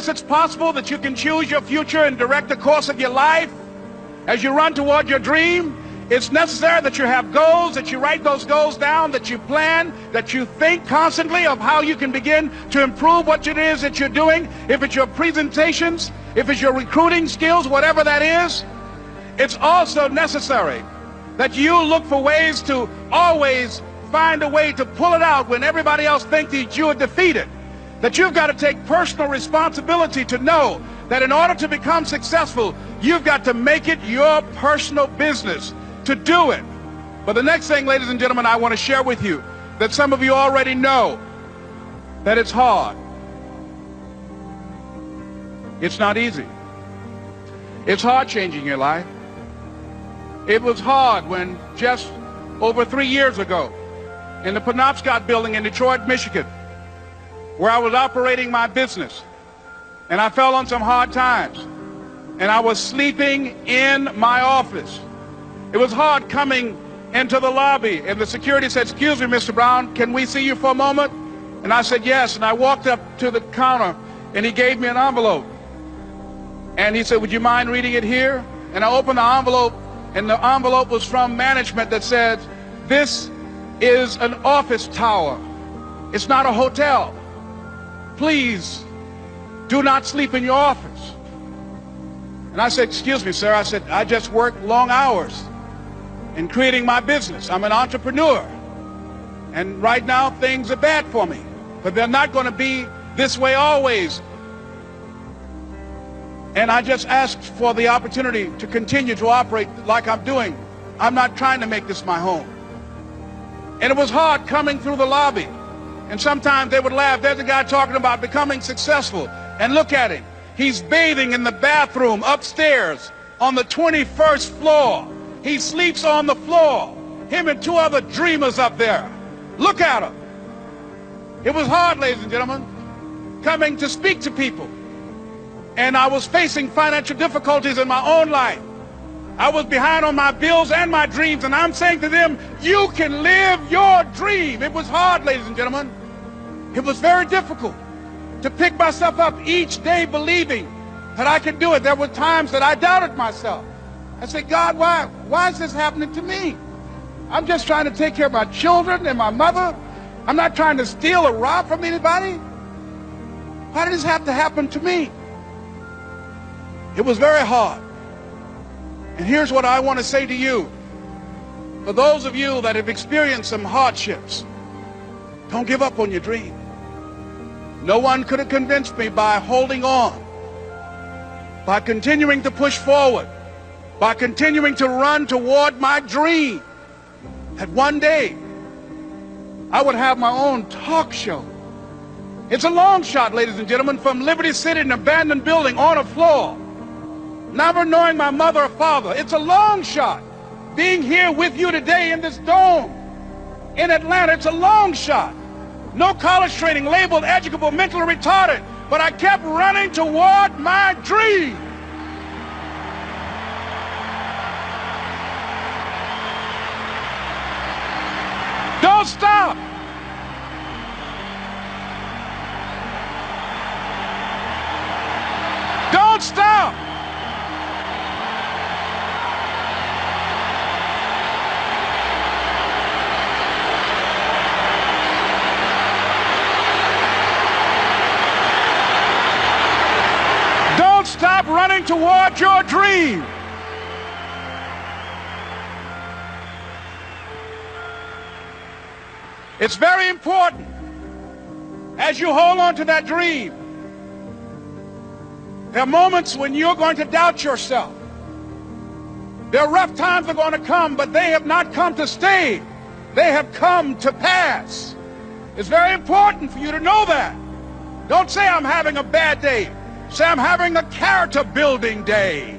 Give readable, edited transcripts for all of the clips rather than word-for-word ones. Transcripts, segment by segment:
it's possible that you can choose your future and direct the course of your life as you run toward your dream, it's necessary that you have goals, that you write those goals down, that you plan, that you think constantly of how you can begin to improve what it is that you're doing. If it's your presentations, if it's your recruiting skills, whatever that is, it's also necessary that you look for ways to always find a way to pull it out when everybody else thinks that you are defeated. That you've got to take personal responsibility to know that in order to become successful, you've got to make it your personal business to do it. But the next thing, ladies and gentlemen, I want to share with you that some of you already know that it's hard. It's not easy. It's hard changing your life. It was hard when just over 3 years ago in the Penobscot building in Detroit, Michigan, where I was operating my business, and I fell on some hard times, and I was sleeping in my office. It was hard coming into the lobby, and the security said, "Excuse me, Mr. Brown, can we see you for a moment?" And I said, "Yes." And I walked up to the counter, and he gave me an envelope. And he said, "Would you mind reading it here?" And I opened the envelope, and the envelope was from management that said, "This is an office tower. It's not a hotel. Please do not sleep in your office." And I said, "Excuse me, sir." I said, "I just work long hours in creating my business. I'm an entrepreneur. And right now things are bad for me. But they're not going to be this way always. And I just asked for the opportunity to continue to operate like I'm doing. I'm not trying to make this my home." And it was hard coming through the lobby. And sometimes they would laugh. There's a guy talking about becoming successful. And look at him. He's bathing in the bathroom upstairs on the 21st floor. He sleeps on the floor. Him and 2 other dreamers up there. Look at him. It was hard, ladies and gentlemen, coming to speak to people. And I was facing financial difficulties in my own life. I was behind on my bills and my dreams, and I'm saying to them, you can live your dream. It was hard, ladies and gentlemen. It was very difficult to pick myself up each day believing that I could do it. There were times that I doubted myself. I said, "God, why is this happening to me? I'm just trying to take care of my children and my mother. I'm not trying to steal or rob from anybody. Why did this have to happen to me?" It was very hard. And here's what I want to say to you. For those of you that have experienced some hardships, don't give up on your dream. No one could have convinced me by holding on, by continuing to push forward, by continuing to run toward my dream, that one day I would have my own talk show. It's a long shot, ladies and gentlemen, from Liberty City, an abandoned building on a floor, never knowing my mother or father. It's a long shot. Being here with you today in this dome in Atlanta, it's a long shot. No college training, labeled educable, mentally retarded, but I kept running toward my dream. Don't stop. Don't stop. Don't stop running toward your dream. It's very important as you hold on to that dream. There are moments when you're going to doubt yourself. There are rough times that are going to come, but they have not come to stay. They have come to pass. It's very important for you to know that. Don't say I'm having a bad day. Say I'm having a character building day.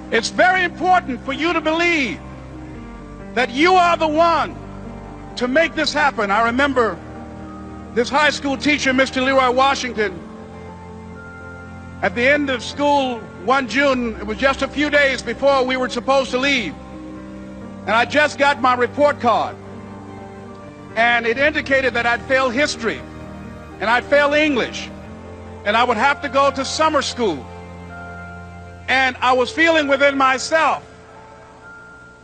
It's very important for you to believe that you are the one to make this happen. I remember this high school teacher, Mr. Leroy Washington, at the end of school one June, it was just a few days before we were supposed to leave, And I just got my report card. And it indicated that I'd failed history, and I'd failed English, and I would have to go to summer school. And I was feeling within myself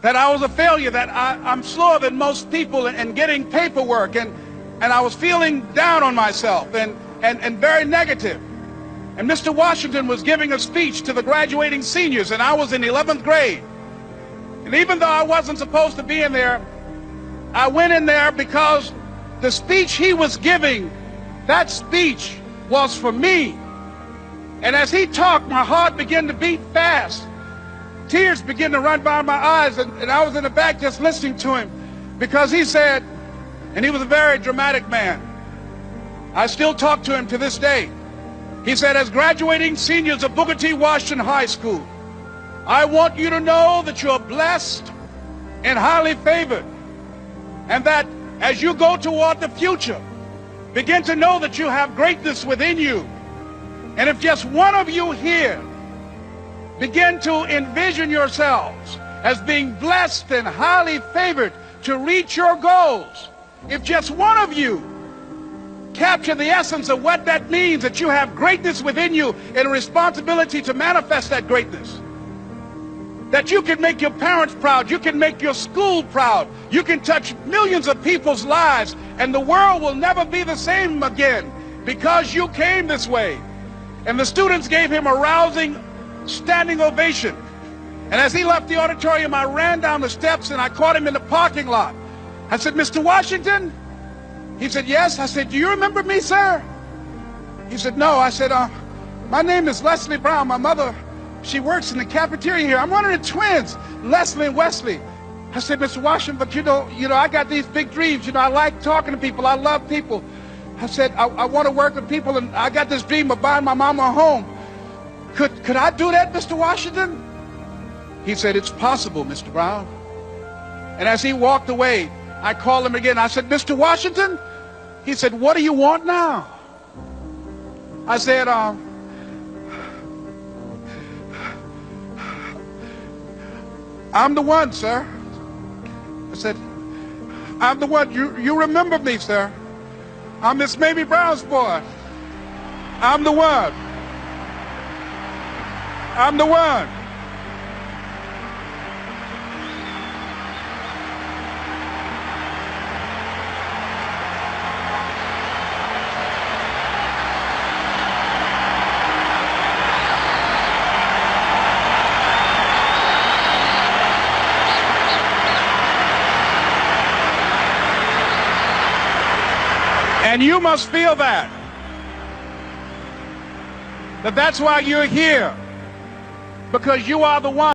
that I was a failure, that I'm slower than most people in getting paperwork, and I was feeling down on myself and very negative. And Mr. Washington was giving a speech to the graduating seniors, and I was in 11th grade. And even though I wasn't supposed to be in there, I went in there because the speech he was giving, that speech was for me. And as he talked, my heart began to beat fast. Tears began to run down my eyes, and I was in the back just listening to him, because he said, and he was a very dramatic man. I still talk to him to this day. He said, as graduating seniors of Booker T. Washington High School, I want you to know that you're blessed and highly favored, and that as you go toward the future, begin to know that you have greatness within you. And if just one of you here begin to envision yourselves as being blessed and highly favored to reach your goals, if just one of you capture the essence of what that means, that you have greatness within you and a responsibility to manifest that greatness, that you can make your parents proud, you can make your school proud, you can touch millions of people's lives, and the world will never be the same again because you came this way. And the students gave him a rousing standing ovation. And as he left the auditorium, I ran down the steps and I caught him in the parking lot. I said, Mr. Washington? He said, yes. I said, do you remember me, sir? He said, no. I said, my name is Leslie Brown. My mother, she works in the cafeteria here. I'm one of the twins, Leslie and Wesley. I said, Mr. Washington, but you know, I got these big dreams. I like talking to people. I love people. I said, I want to work with people, and I got this dream of buying my mama a home. Could I do that, Mr. Washington? He said, it's possible, Mr. Brown. And as he walked away, I called him again. I said, Mr. Washington? He said, what do you want now? I said, I'm the one, sir. I said, I'm the one. You remember me, sir. I'm Miss Mamie Brown's boy. I'm the one. I'm the one. And you must feel that that's why you're here, because you are the one.